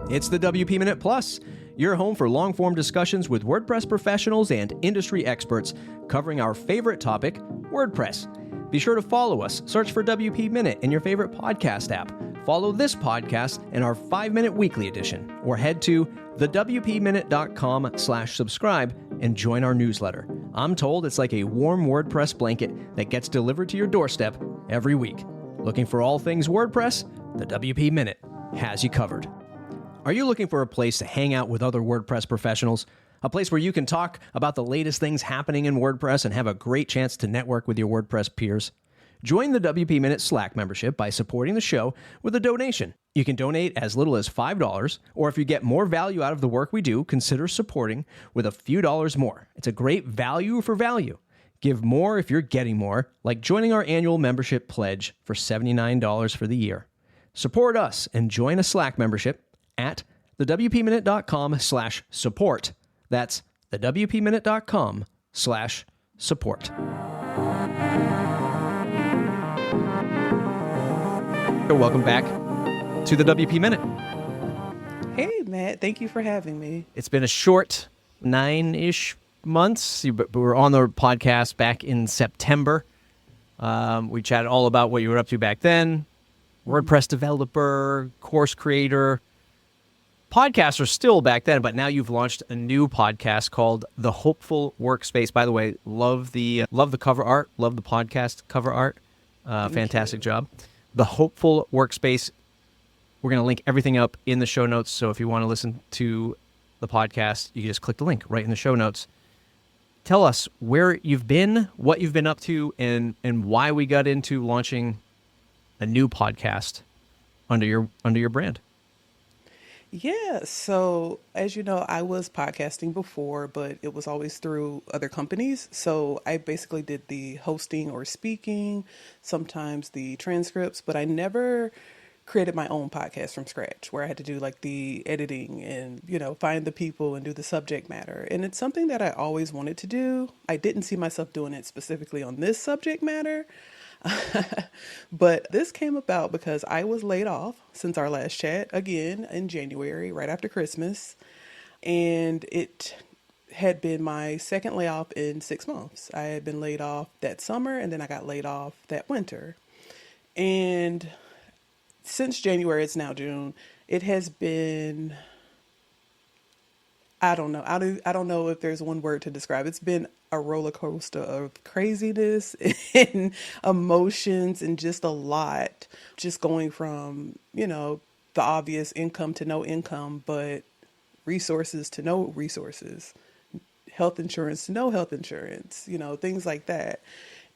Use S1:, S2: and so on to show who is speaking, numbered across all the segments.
S1: It's the WP Minute Plus, your home for long-form discussions with WordPress professionals and industry experts covering our favorite topic, WordPress. Be sure to follow us. Search for WP Minute in your favorite podcast app. Follow this podcast in our 5-minute weekly edition, or head to thewpminute.com/subscribe and join our newsletter. I'm told it's like a warm WordPress blanket that gets delivered to your doorstep every week. Looking for all things WordPress? The WP Minute has you covered. Are you looking for a place to hang out with other WordPress professionals? A place where you can talk about the latest things happening in WordPress and have a great chance to network with your WordPress peers? Join the WP Minute Slack membership by supporting the show with a donation. You can donate as little as $5, or if you get more value out of the work we do, consider supporting with a few dollars more. It's a great value for value. Give more if you're getting more, like joining our annual membership pledge for $79 for the year. Support us and join a Slack membership at thewpminute.com/support. That's thewpminute.com/support. Welcome back to the WP Minute.
S2: Hey, Matt. Thank you for having me.
S1: It's been a short 9-ish months. We were on the podcast back in September. We chatted all about what you were up to back then. WordPress developer, course creator. Podcasts are still back then, but now you've launched a new podcast called The Hopeful Workspace. By the way, love the cover art, love the podcast cover art. Fantastic job. The Hopeful Workspace. We're going to link everything up in the show notes. So if you want to listen to the podcast, you can just click the link right in the show notes. Tell us where you've been, what you've been up to, and why we got into launching a new podcast under your brand.
S2: Yeah, so as you know, I was podcasting before, but it was always through other companies. So I basically did the hosting or speaking, sometimes the transcripts, but I never created my own podcast from scratch where I had to do like the editing and, find the people and do the subject matter. And it's something that I always wanted to do. I didn't see myself doing it specifically on this subject matter. But this came about because I was laid off since our last chat again in January, right after Christmas. And it had been my second layoff in 6 months. I had been laid off that summer and then I got laid off that winter. And since January, it's now June, it has been, I don't know. I don't know if there's one word to describe. It's been a roller coaster of craziness and emotions and just a lot. Just going from, the obvious income to no income, but resources to no resources, health insurance to no health insurance, things like that.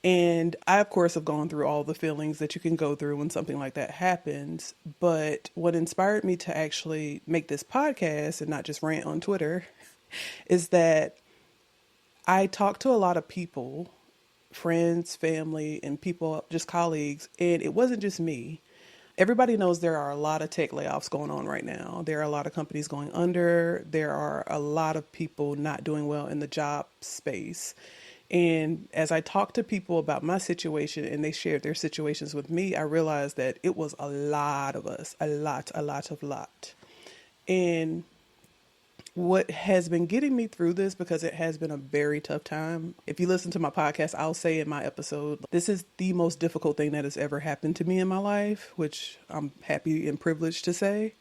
S2: And I, of course, have gone through all the feelings that you can go through when something like that happens. But what inspired me to actually make this podcast and not just rant on Twitter is that I talk to a lot of people, friends, family, and people, just colleagues, and it wasn't just me. Everybody knows there are a lot of tech layoffs going on right now. There are a lot of companies going under. There are a lot of people not doing well in the job space. And as I talked to people about my situation and they shared their situations with me, I realized that it was a lot of us, a lot. And what has been getting me through this, because it has been a very tough time. If you listen to my podcast, I'll say in my episode, this is the most difficult thing that has ever happened to me in my life, which I'm happy and privileged to say.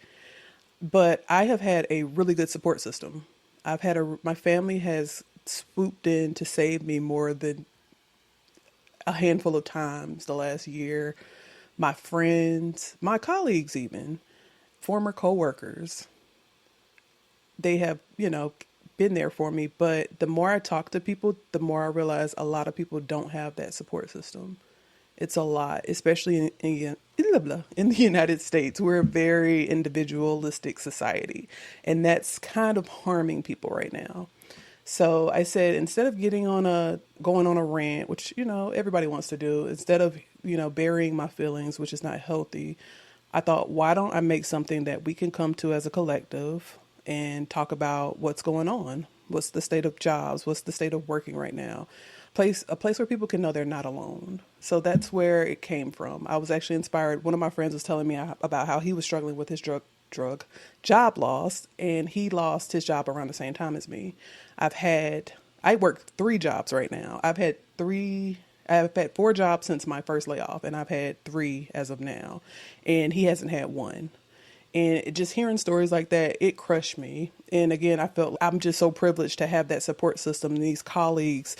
S2: But I have had a really good support system. My family has swooped in to save me more than a handful of times the last year. My friends, my colleagues, even former coworkers, they have, been there for me. But the more I talk to people, the more I realize a lot of people don't have that support system. It's a lot, especially in the United States. We're a very individualistic society, and that's kind of harming people right now. So I said, instead of going on a rant, which, everybody wants to do, instead of, burying my feelings, which is not healthy, I thought, why don't I make something that we can come to as a collective and talk about what's going on? What's the state of jobs? What's the state of working right now? A place where people can know they're not alone. So that's where it came from. I was actually inspired. One of my friends was telling me about how he was struggling with his drug job loss, and he lost his job around the same time as me. I work 3 jobs right now. I've had 4 jobs since my first layoff, and I've had 3 as of now, and he hasn't had one. And just hearing stories like that, it crushed me. And again, I felt I'm just so privileged to have that support system and these colleagues,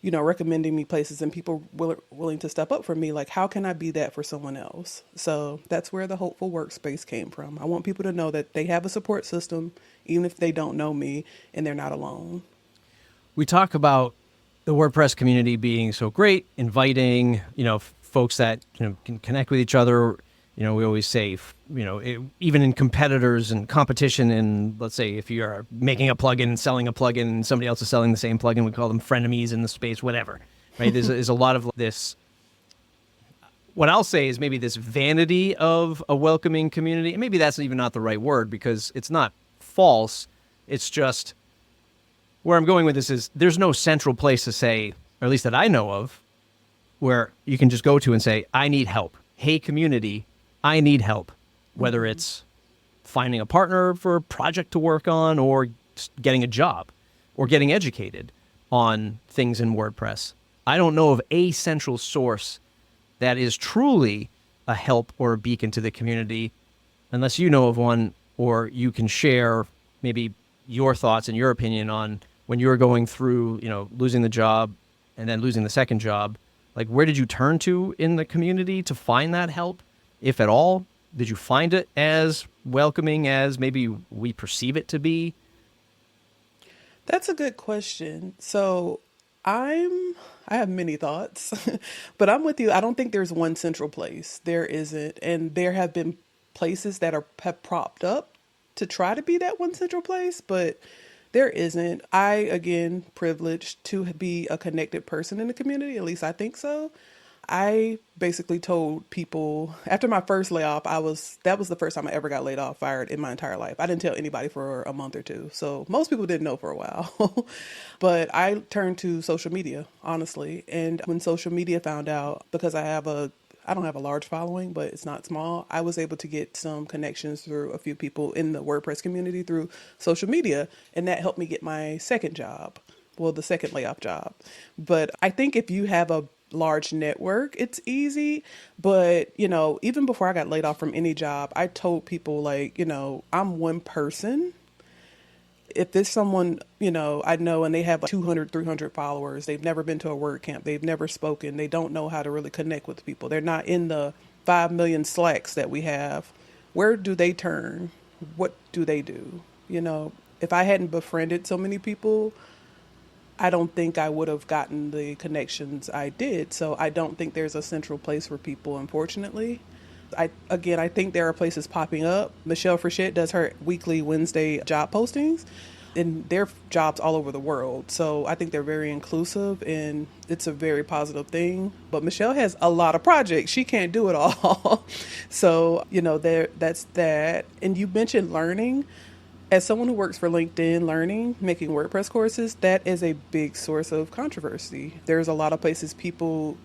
S2: recommending me places and people willing to step up for me. Like, how can I be that for someone else? So that's where the Hopeful Workspace came from. I want people to know that they have a support system, even if they don't know me, and they're not alone.
S1: We talk about the WordPress community being so great, inviting, folks that, can connect with each other. We always say, even in competitors and competition, and let's say if you're making a plugin and selling a plugin and somebody else is selling the same plugin, we call them frenemies in the space, whatever, right? There's a lot of this, what I'll say is maybe this vanity of a welcoming community. And maybe that's even not the right word, because it's not false. It's just, where I'm going with this is there's no central place to say, or at least that I know of, where you can just go to and say, I need help. Hey, community, I need help, whether it's finding a partner for a project to work on, or just getting a job, or getting educated on things in WordPress. I don't know of a central source that is truly a help or a beacon to the community, unless you know of one, or you can share maybe your thoughts and your opinion on when you were going through, losing the job and then losing the second job. Like, where did you turn to in the community to find that help, if at all? Did you find it as welcoming as maybe we perceive it to be?
S2: That's a good question. So I have many thoughts, but I'm with you. I don't think there's one central place. There isn't. And there have been places that have propped up to try to be that one central place, but there isn't. Again, privileged to be a connected person in the community. At least I think so. I basically told people after my first layoff, that was the first time I ever got fired in my entire life. I didn't tell anybody for a month or 2. So most people didn't know for a while, but I turned to social media, honestly. And when social media found out, because I don't have a large following, but it's not small, I was able to get some connections through a few people in the WordPress community through social media. And that helped me get my second job. Well, the second layoff job. But I think if you have a large network, it's easy. But, even before I got laid off from any job, I told people I'm one person. If there's someone, I know and they have 200, 300 followers, they've never been to a WordCamp, they've never spoken, they don't know how to really connect with people. They're not in the 5 million Slacks that we have. Where do they turn? What do they do? If I hadn't befriended so many people, I don't think I would have gotten the connections I did. So I don't think there's a central place for people, unfortunately. I think there are places popping up. Michelle Frechette does her weekly Wednesday job postings, and they're jobs all over the world. So I think they're very inclusive, and it's a very positive thing. But Michelle has a lot of projects. She can't do it all. So, that's that. And you mentioned learning. As someone who works for LinkedIn Learning, making WordPress courses, that is a big source of controversy. There's a lot of places people,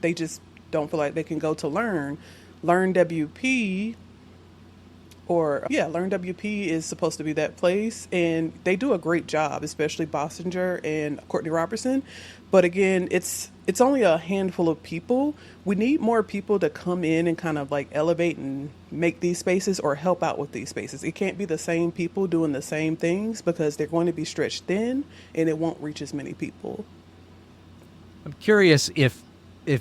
S2: they just don't feel like they can go to learn. Learn WP is supposed to be that place, and they do a great job, especially Bossinger and Courtney Robertson. But again, it's only a handful of people. We need more people to come in and kind of elevate and make these spaces or help out with these spaces. It can't be the same people doing the same things, because they're going to be stretched thin and it won't reach as many people.
S1: I'm curious if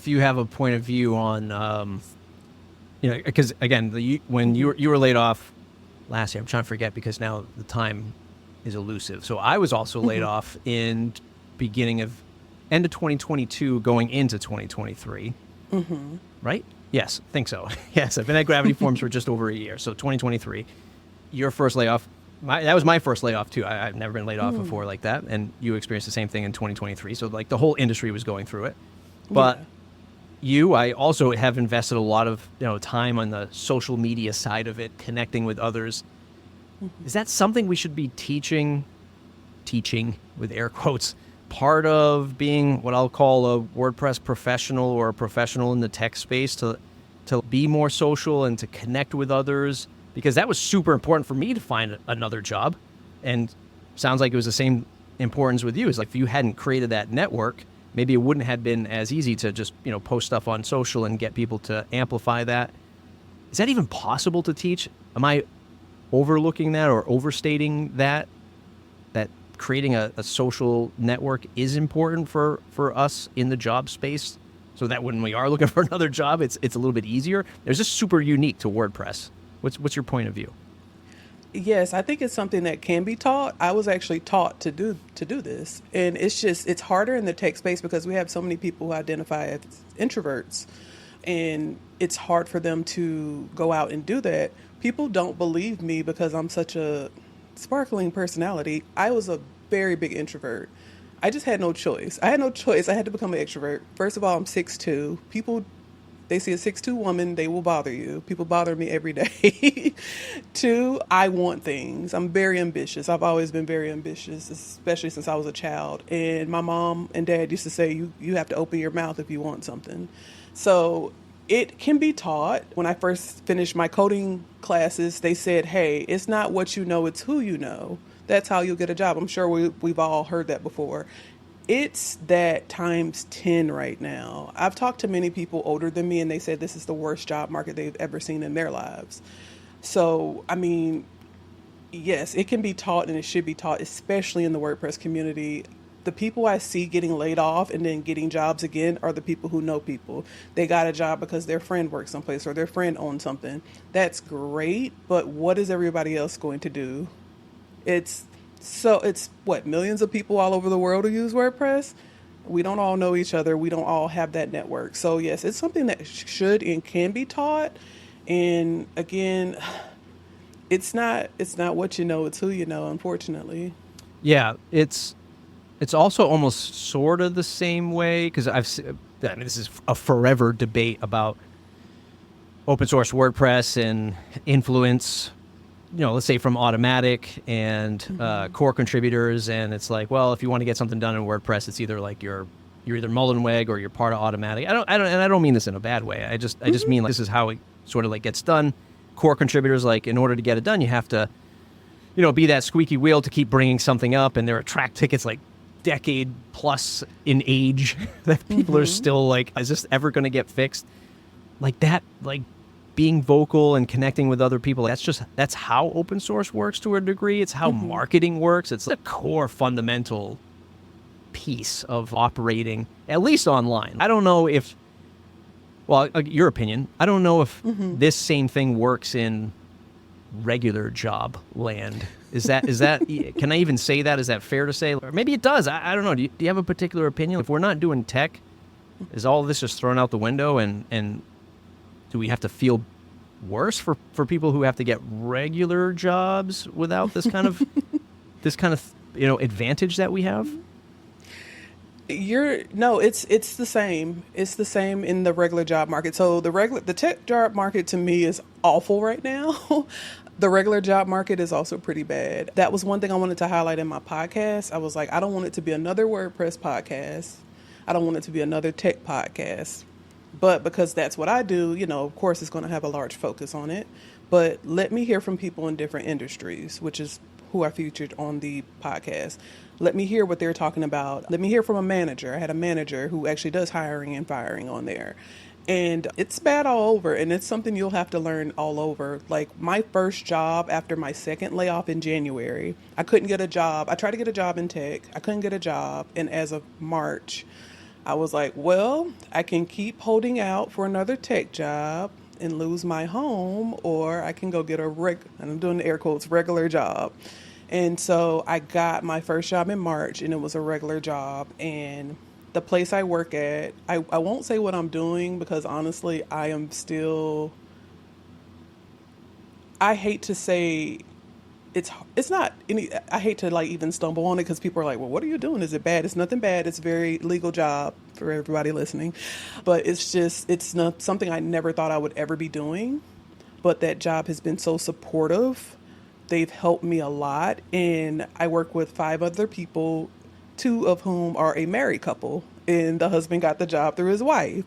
S1: you have a point of view on, because again, when you were laid off last year, I'm trying to forget because now the time is elusive. So I was also laid off in end of 2022 going into 2023. Right? Yes, I think so. Yes, I've been at Gravity Forms for just over a year. So 2023, your first layoff, that was my first layoff too. I've never been laid off before like that. And you experienced the same thing in 2023. So the whole industry was going through it. But I also have invested a lot of time on the social media side of it, connecting with others. Is that something we should be teaching with air quotes, part of being what I'll call a WordPress professional or a professional in the tech space, to be more social and to connect with others? because that was super important for me to find another job. And sounds like it was the same importance with you. It's like if you hadn't created that network, maybe it wouldn't have been as easy to just, post stuff on social and get people to amplify that. Is that even possible to teach? Am I overlooking that or overstating that creating a social network is important for us in the job space, so that when we are looking for another job, it's a little bit easier? It's just super unique to WordPress. What's your point of view?
S2: Yes, I think it's something that can be taught. I was actually taught to do this. And it's harder in the tech space because we have so many people who identify as introverts. And it's hard for them to go out and do that. People don't believe me because I'm such a sparkling personality. I was a very big introvert. I just had no choice. I had to become an extrovert. First of all, I'm 6'2". People, they see a 6'2" woman, they will bother you. People bother me every day. 2, I want things. I'm very ambitious. I've always been very ambitious, especially since I was a child. And my mom and dad used to say, you have to open your mouth if you want something. So it can be taught. When I first finished my coding classes, they said, hey, it's not what you know, it's who you know. That's how you'll get a job. I'm sure we've all heard that before. It's that times 10 right now. I've talked to many people older than me, and they said this is the worst job market they've ever seen in their lives. So, I mean, yes, it can be taught and it should be taught, especially in the WordPress community. The people I see getting laid off and then getting jobs again are the people who know people. They got a job because their friend works someplace or their friend owns something. That's great, but what is everybody else going to do? It's what, millions of people all over the world who use WordPress? We don't all know each other. We don't all have that network. So yes, it's something that should and can be taught. And again, it's not what you know, it's who you know, unfortunately.
S1: Yeah, it's also almost sort of the same way, because this is a forever debate about open source WordPress and influence, let's say from Automatic and core contributors. And it's like, well, if you want to get something done in WordPress, it's either like you're either Mullenweg or you're part of Automatic. I don't mean this in a bad way. I just mean like this is how it sort of like gets done. Core contributors, like in order to get it done, you have to, be that squeaky wheel to keep bringing something up. And there are track tickets like decade plus in age that people are still like, is this ever going to get fixed? Like that, like being vocal and connecting with other people. That's how open source works to a degree. It's how marketing works. It's the core fundamental piece of operating, at least online. I don't know if, well, your opinion, I don't know if this same thing works in regular job land. Is that can I even say that? Is that fair to say? Or maybe it does. I don't know. Do you have a particular opinion? If we're not doing tech, is all of this just thrown out the window, and do we have to feel worse for people who have to get regular jobs without this kind of advantage that we have?
S2: It's the same. It's the same in the regular job market. So the tech job market to me is awful right now. The regular job market is also pretty bad. That was one thing I wanted to highlight in my podcast. I was like, I don't want it to be another WordPress podcast. I don't want it to be another tech podcast. But because that's what I do, of course it's going to have a large focus on it. But let me hear from people in different industries, which is who I featured on the podcast. Let me hear what they're talking about. Let me hear from a manager. I had a manager who actually does hiring and firing on there. And it's bad all over, and it's something you'll have to learn all over. Like my first job after my second layoff in January, I couldn't get a job. I tried to get a job in tech. I couldn't get a job. And as of March, I was like, well, I can keep holding out for another tech job and lose my home, or I can go get and I'm doing the air quotes, regular job. And so I got my first job in March, and it was a regular job. And the place I work at, I won't say what I'm doing because honestly, I hate to say it's not any, I hate to like even stumble on it because people are like, well, what are you doing? Is it bad? It's nothing bad. It's a very legal job for everybody listening, but it's not something I never thought I would ever be doing. But that job has been so supportive. They've helped me a lot. And I work with 5 other people, 2 of whom are a married couple, and the husband got the job through his wife.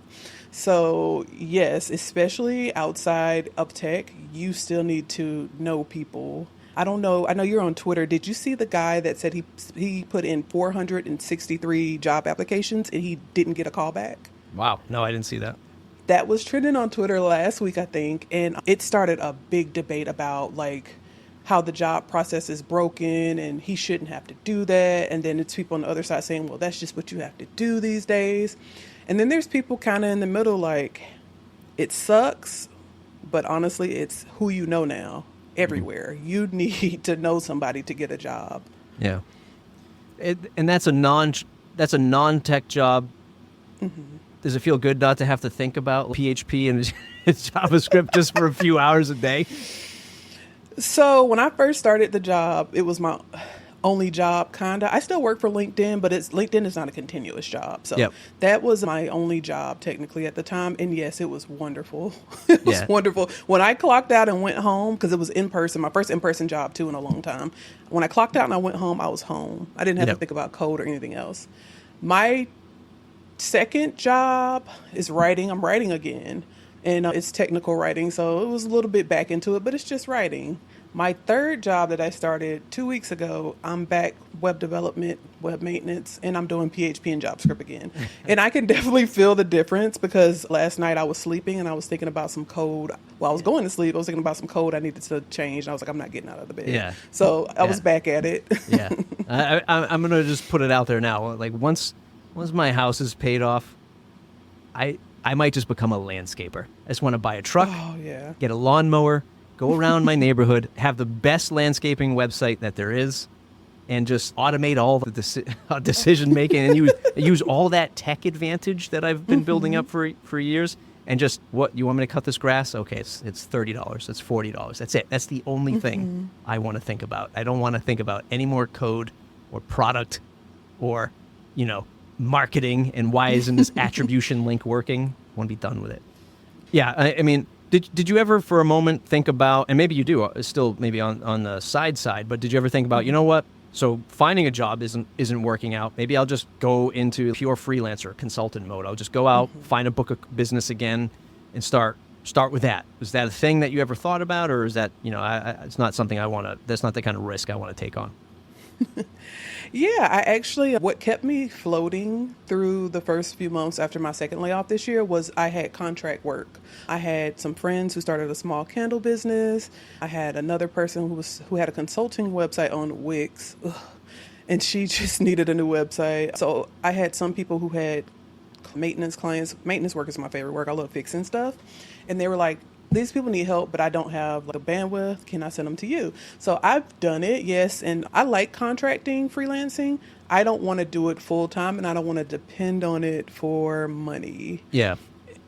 S2: So yes, especially outside of tech, you still need to know people. I don't know. I know you're on Twitter. Did you see the guy that said he put in 463 job applications and he didn't get a call back?
S1: Wow. No, I didn't see that.
S2: That was trending on Twitter last week, I think. And it started a big debate about like how the job process is broken and he shouldn't have to do that. And then it's people on the other side saying, well, that's just what you have to do these days. And then there's people kind of in the middle like, it sucks, but honestly, it's who you know now. Everywhere. You need to know somebody to get a job.
S1: Yeah. And that's a non-tech job. Mm-hmm. Does it feel good not to have to think about PHP and JavaScript just for a few hours a day?
S2: So when I first started the job, it was my only job, kind of. I still work for LinkedIn, but LinkedIn is not a continuous job. So that was my only job technically at the time. And yes, it was wonderful. It was wonderful. When I clocked out and went home, because it was in person, my first in-person job too in a long time. When I clocked out and I went home, I was home. I didn't have to think about code or anything else. My second job is writing. I'm writing again. And it's technical writing. So it was a little bit back into it, but it's just writing. My third job that I started 2 weeks ago, I'm back web development, web maintenance, and I'm doing PHP and JavaScript again. And I can definitely feel the difference because last night I was sleeping and I was thinking about some code. While I was going to sleep, I was thinking about some code I needed to change. And I was like, I'm not getting out of the bed.
S1: Yeah.
S2: So I was back at it.
S1: Yeah. I'm going to just put it out there now. Like once my house is paid off, I might just become a landscaper. I just want to buy a truck, get a lawnmower, go around my neighborhood, have the best landscaping website that there is, and just automate all the decision making and use all that tech advantage that I've been building up for years. And just, what, you want me to cut this grass? Okay, it's $30, it's $40. That's it. That's the only thing I want to think about. I don't want to think about any more code or product or, marketing and why isn't this attribution link working. I want to be done with it. Yeah, I mean, did you ever for a moment think about, and maybe you do still maybe on the side, but did you ever think about, you know what? So finding a job isn't working out. Maybe I'll just go into pure freelancer consultant mode. I'll just go out, find a book of business again and start with that. Was that a thing that you ever thought about, or is that, it's not something that's not the kind of risk I want to take on?
S2: Yeah, I actually, what kept me floating through the first few months after my second layoff this year was I had contract work. I had some friends who started a small candle business. I had another person who had a consulting website on Wix, and she just needed a new website. So I had some people who had maintenance clients. Maintenance work is my favorite work. I love fixing stuff. And they were like, these people need help, but I don't have the bandwidth. Can I send them to you? So I've done it, yes. And I like contracting, freelancing. I don't want to do it full time, and I don't want to depend on it for money.
S1: Yeah.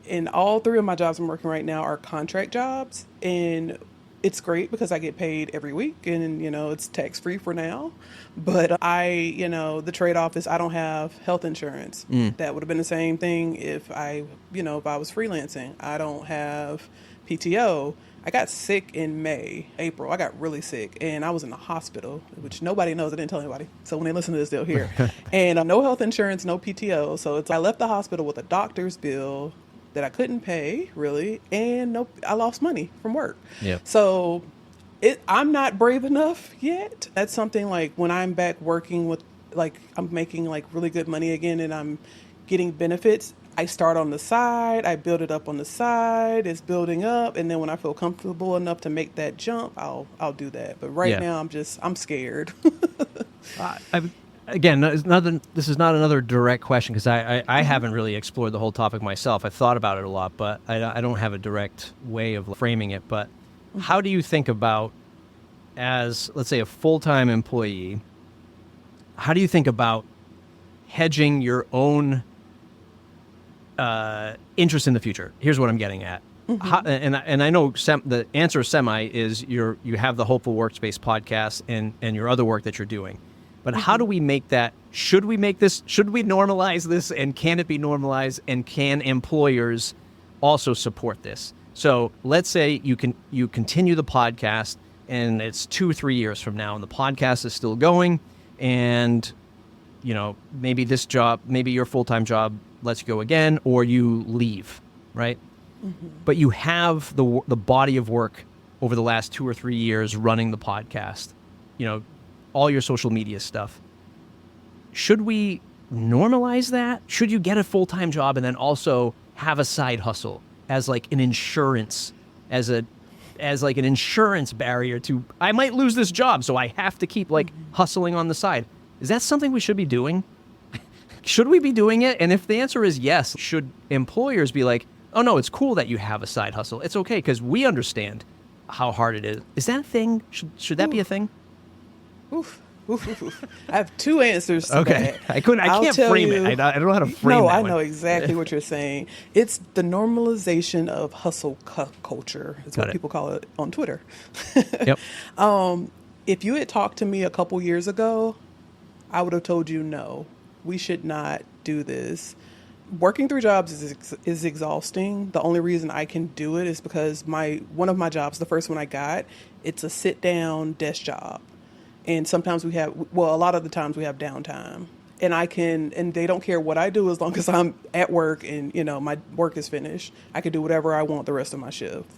S2: And all three of my jobs I'm working right now are contract jobs. And it's great because I get paid every week and, it's tax free for now. But the trade-off is I don't have health insurance. That would have been the same thing if I was freelancing. I don't have PTO. I got sick in April. I got really sick and I was in the hospital, which nobody knows. I didn't tell anybody. So when they listen to this, they'll hear. And no health insurance, no PTO. So I left the hospital with a doctor's bill that I couldn't pay really. And I lost money from work.
S1: Yep.
S2: So I'm not brave enough yet. That's something like when I'm back working with, I'm making really good money again and I'm getting benefits. I start on the side, I build it up on the side, it's building up, and then when I feel comfortable enough to make that jump, I'll do that. But right now, I'm scared.
S1: Again, this is not another direct question because I haven't really explored the whole topic myself. I've thought about it a lot, but I don't have a direct way of framing it. But how do you think about, as, let's say, a full-time employee, how do you think about hedging your own interest in the future? Here's what I'm getting at. And I know the answer semi is you have the Hopeful Workspace podcast and your other work that you're doing. But how do we make that? Should we normalize this? And can it be normalized? And can employers also support this? So let's say you continue the podcast and it's 2 or 3 years from now and the podcast is still going and maybe your full-time job lets you go again, or you leave, right? But you have the body of work over the last 2 or 3 years running the podcast, all your social media stuff. Should we normalize that? Should you get a full-time job and then also have a side hustle as like an insurance, as like an insurance barrier to, I might lose this job, so I have to keep like hustling on the side? Is that something we should be doing? Should we be doing it? And if the answer is yes, should employers be like, oh no, it's cool that you have a side hustle. It's okay because we understand how hard it is. Is that a thing? Should that be a thing?
S2: Oof. Oof. I have two answers to
S1: that. I can't frame it. I don't know how to frame it.
S2: No, I know exactly what you're saying. It's the normalization of hustle culture. It's what people call it on Twitter.
S1: Yep.
S2: If you had talked to me a couple years ago, I would have told you no, we should not do this. Working 3 jobs is exhausting. The only reason I can do it is because one of my jobs, the first one I got, it's a sit-down desk job. And sometimes a lot of the times we have downtime. And they don't care what I do as long as I'm at work and, my work is finished. I can do whatever I want the rest of my shift.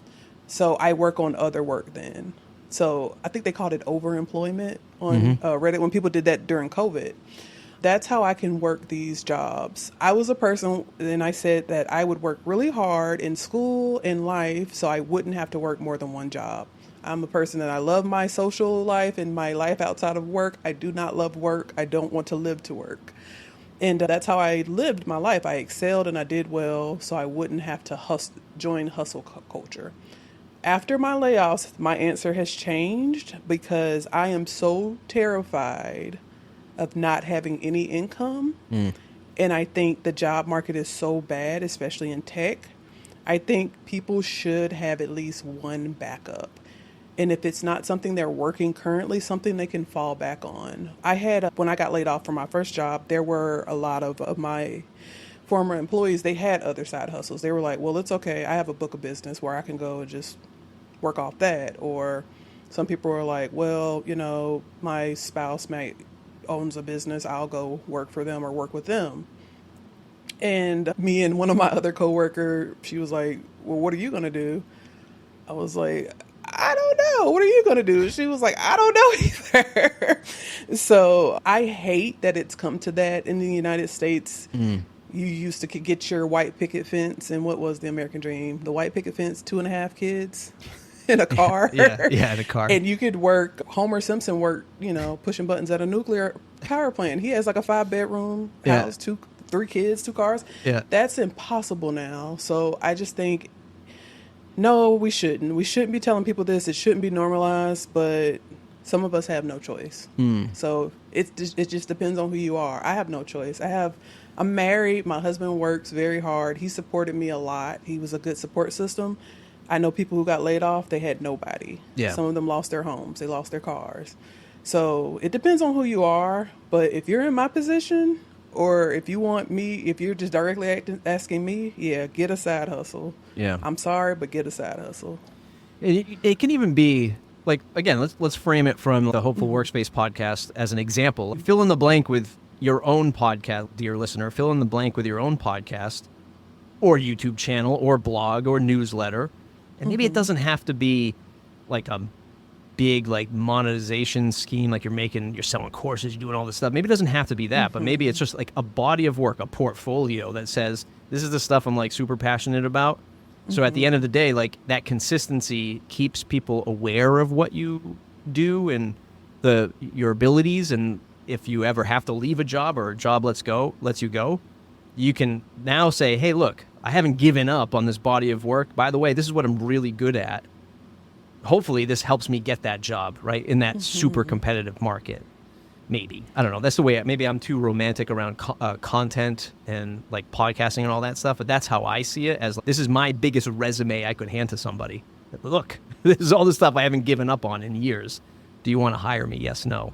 S2: So I work on other work then. So I think they called it overemployment on Reddit when people did that during COVID. That's how I can work these jobs. I was a person, and I said that I would work really hard in school and life so I wouldn't have to work more than one job. I'm a person that I love my social life and my life outside of work. I do not love work. I don't want to live to work. And that's how I lived my life. I excelled and I did well so I wouldn't have to join hustle culture. After my layoffs, my answer has changed because I am so terrified of not having any income. And I think the job market is so bad, especially in tech. I think people should have at least one backup. And if it's not something they're working currently, something they can fall back on. When I got laid off from my first job, there were a lot of my former employees, they had other side hustles. They were like, well, it's okay. I have a book of business where I can go and just work off that. Or some people were like, well, my spouse owns a business. I'll go work for them or work with them. And me and one of my other coworkers, she was like, well, what are you going to do? I was like, I don't know. What are you going to do? She was like, I don't know either. So I hate that it's come to that in the United States. You used to get your white picket fence. And what was the American dream? The white picket fence, 2.5 kids in a car.
S1: Yeah, in a car.
S2: And you could work, Homer Simpson worked, pushing buttons at a nuclear power plant. He has like a 5-bedroom house, 3 kids, 2 cars.
S1: Yeah.
S2: That's impossible now. So I just think, no, we shouldn't. We shouldn't be telling people this. It shouldn't be normalized, but some of us have no choice. So it just depends on who you are. I have no choice. I'm married. My husband works very hard. He supported me a lot. He was a good support system. I know people who got laid off, they had nobody.
S1: Yeah.
S2: Some of them lost their homes. They lost their cars. So it depends on who you are. But if you're in my position, or if you're just directly asking me, get a side hustle.
S1: Yeah.
S2: I'm sorry, but get a side hustle.
S1: It can even be, like, again, let's frame it from the Hopeful Workspace podcast as an example. Fill in the blank with your own podcast, dear listener. Fill in the blank with your own podcast or YouTube channel or blog or newsletter. And maybe it doesn't have to be like a big like monetization scheme, like you're selling courses, you're doing all this stuff. Maybe it doesn't have to be that, but maybe it's just like a body of work, a portfolio that says, this is the stuff I'm like super passionate about. So at the end of the day, like that consistency keeps people aware of what you do and your abilities. And if you ever have to leave a job or a job lets you go, you can now say, hey, look, I haven't given up on this body of work. By the way, this is what I'm really good at. Hopefully this helps me get that job, right, in that super competitive market. Maybe. I don't know. That's the way, maybe I'm too romantic around content and like podcasting and all that stuff, but that's how I see it, as this is my biggest resume I could hand to somebody. Look, this is all the stuff I haven't given up on in years. Do you want to hire me? Yes, no.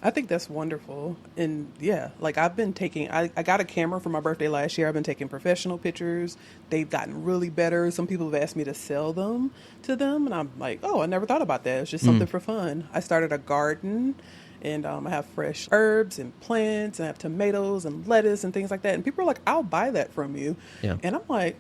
S2: I think that's wonderful. And like I've been I got a camera for my birthday last year. I've been taking professional pictures. They've gotten really better. Some people have asked me to sell them to them. And I'm like, oh, I never thought about that. It's just something for fun. I started a garden And I have fresh herbs and plants, and I have tomatoes and lettuce and things like that. And people are like, I'll buy that from you.
S1: Yeah.
S2: And I'm like,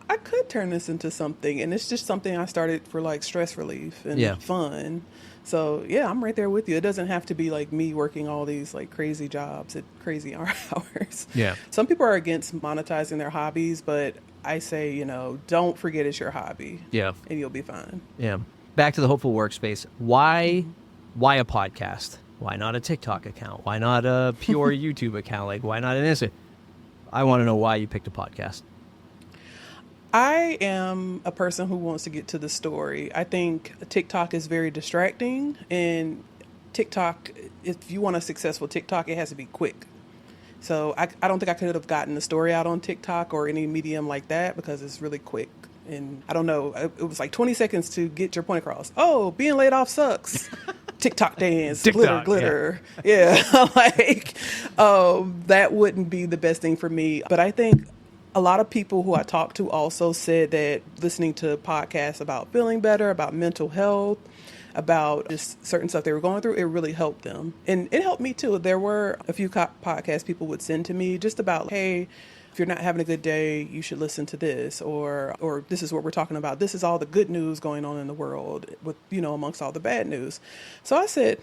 S2: I could turn this into something. And it's just something I started for like stress relief and fun. So yeah, I'm right there with you. It doesn't have to be like me working all these like crazy jobs at crazy hours.
S1: Yeah.
S2: Some people are against monetizing their hobbies, but I say, don't forget it's your hobby.
S1: Yeah.
S2: And you'll be fine.
S1: Yeah. Back to the Hopeful Workspace. Why a podcast? Why not a TikTok account? Why not a pure YouTube account? Like, why not an Instagram? I want to know why you picked a podcast.
S2: I am a person who wants to get to the story. I think TikTok is very distracting, and TikTok, if you want a successful TikTok, it has to be quick. So I don't think I could have gotten the story out on TikTok or any medium like that because it's really quick. And I don't know, it was like 20 seconds to get your point across. Oh, being laid off sucks. TikTok dance,
S1: TikTok,
S2: glitter. Yeah, that wouldn't be the best thing for me. But I think a lot of people who I talked to also said that listening to podcasts about feeling better, about mental health, about just certain stuff they were going through, it really helped them. And it helped me too. There were a few podcasts people would send to me just about, hey, if you're not having a good day, you should listen to this, or this is what we're talking about. This is all the good news going on in the world with, amongst all the bad news. So I said,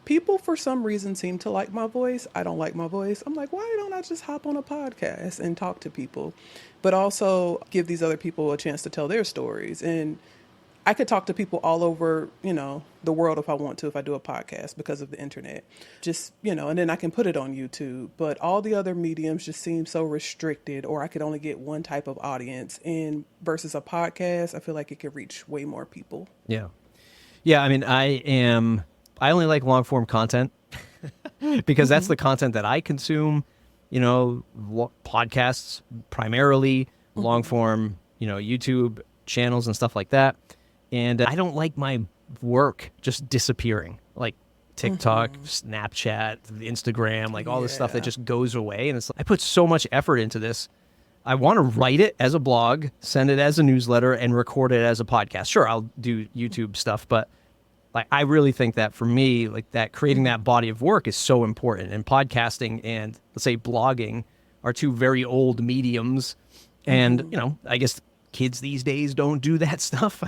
S2: people for some reason seem to like my voice. I don't like my voice. I'm like, why don't I just hop on a podcast and talk to people, but also give these other people a chance to tell their stories? And I could talk to people all over, the world if I want to, if I do a podcast because of the internet, just, and then I can put it on YouTube. But all the other mediums just seem so restricted, or I could only get one type of audience. And versus a podcast, I feel like it could reach way more people.
S1: Yeah. Yeah. I mean, I only like long form content because that's the content that I consume, podcasts primarily, long form, YouTube channels and stuff like that. And I don't like my work just disappearing, like TikTok, Snapchat, Instagram, like all this stuff that just goes away. And I put so much effort into this. I want to write it as a blog, send it as a newsletter, and record it as a podcast. Sure, I'll do YouTube stuff, but like I really think that for me, like that creating that body of work is so important. And podcasting and let's say blogging are two very old mediums. And, I guess kids these days don't do that stuff,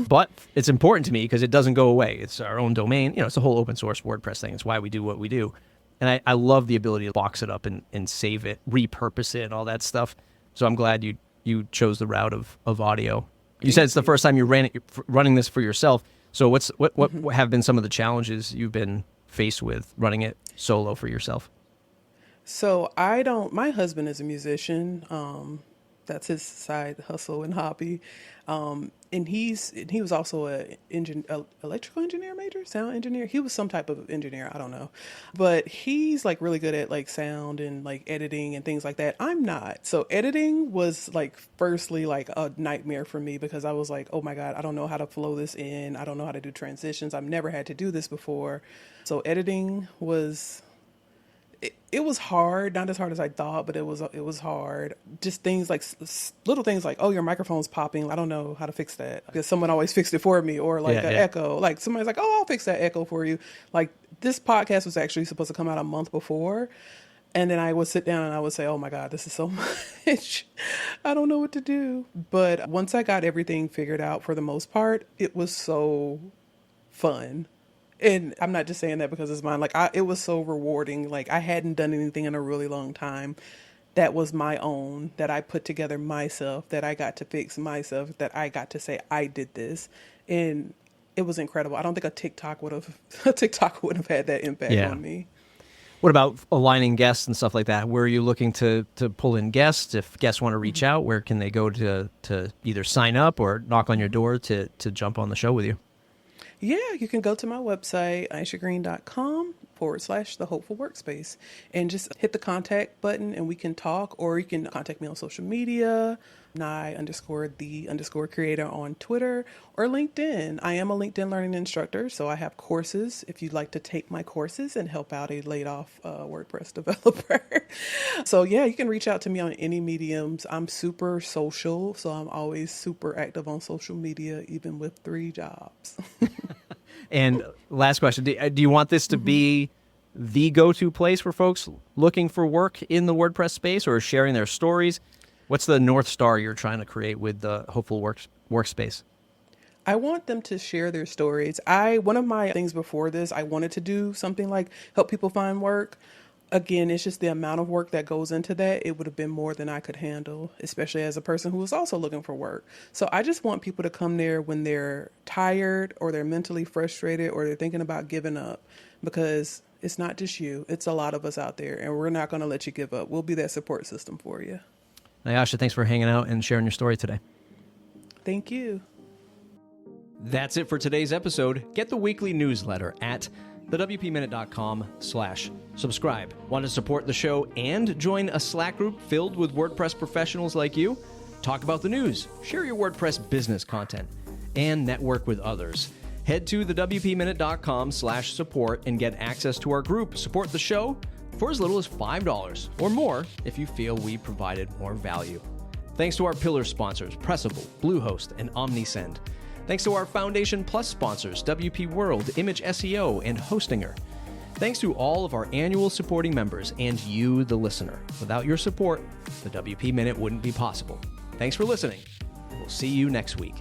S1: but it's important to me because it doesn't go away. It's our own domain. It's a whole open source WordPress thing. It's why we do what we do. And I love the ability to box it up and save it, repurpose it, and all that stuff. So I'm glad you chose the route of audio. You said it's the first time you're running this for yourself. So what have been some of the challenges you've been faced with running it solo for yourself?
S2: So my husband is a musician. That's his side hustle and hobby. And he was also a electrical engineer major, sound engineer. He was some type of engineer. I don't know, but he's like really good at like sound and like editing and things like that. I'm not. So editing was like firstly like a nightmare for me because I was like, oh my God, I don't know how to flow this in. I don't know how to do transitions. I've never had to do this before. So editing was, it was hard, not as hard as I thought, but it was hard. Just things like little things like, oh, your microphone's popping. I don't know how to fix that because someone always fixed it for me, or like echo. Like somebody's like, oh, I'll fix that echo for you. Like this podcast was actually supposed to come out a month before. And then I would sit down and I would say, oh my God, this is so much. I don't know what to do. But once I got everything figured out for the most part, it was so fun. And I'm not just saying that because it's mine. Like it was so rewarding. Like I hadn't done anything in a really long time that was my own, that I put together myself, that I got to fix myself, that I got to say I did this, and it was incredible. I don't think a TikTok would have had that impact on me.
S1: What about aligning guests and stuff like that? Where are you looking to pull in guests? If guests want to reach out, where can they go to either sign up or knock on your door to jump on the show with you?
S2: Yeah, you can go to my website, nyashagreen.com/the Hopeful Workspace, and just hit the contact button and we can talk, or you can contact me on social media, Ny_the_creator on Twitter or LinkedIn. I am a LinkedIn learning instructor, so I have courses if you'd like to take my courses and help out a laid off WordPress developer. So yeah, you can reach out to me on any mediums. I'm super social, so I'm always super active on social media, even with 3 jobs.
S1: And last question, do you want this to be the go-to place for folks looking for work in the WordPress space or sharing their stories? What's the North Star you're trying to create with the Hopeful Workspace?
S2: I want them to share their stories. One of my things before this, I wanted to do something like help people find work. Again, it's just the amount of work that goes into that. It would have been more than I could handle, especially as a person who was also looking for work. So I just want people to come there when they're tired or they're mentally frustrated or they're thinking about giving up, because it's not just you. It's a lot of us out there, and we're not going to let you give up. We'll be that support system for you.
S1: Nyasha, thanks for hanging out and sharing your story today.
S2: Thank you.
S1: That's it for today's episode. Get the weekly newsletter at thewpminute.com/subscribe. Want to support the show and join a Slack group filled with WordPress professionals like you? Talk about the news, share your WordPress business content, and network with others. Head to thewpminute.com/support and get access to our group. Support the show for as little as $5 or more if you feel we provided more value. Thanks to our pillar sponsors, Pressable, Bluehost, and OmniSend. Thanks to our Foundation Plus sponsors, WP World, Image SEO, and Hostinger. Thanks to all of our annual supporting members and you, the listener. Without your support, the WP Minute wouldn't be possible. Thanks for listening. We'll see you next week.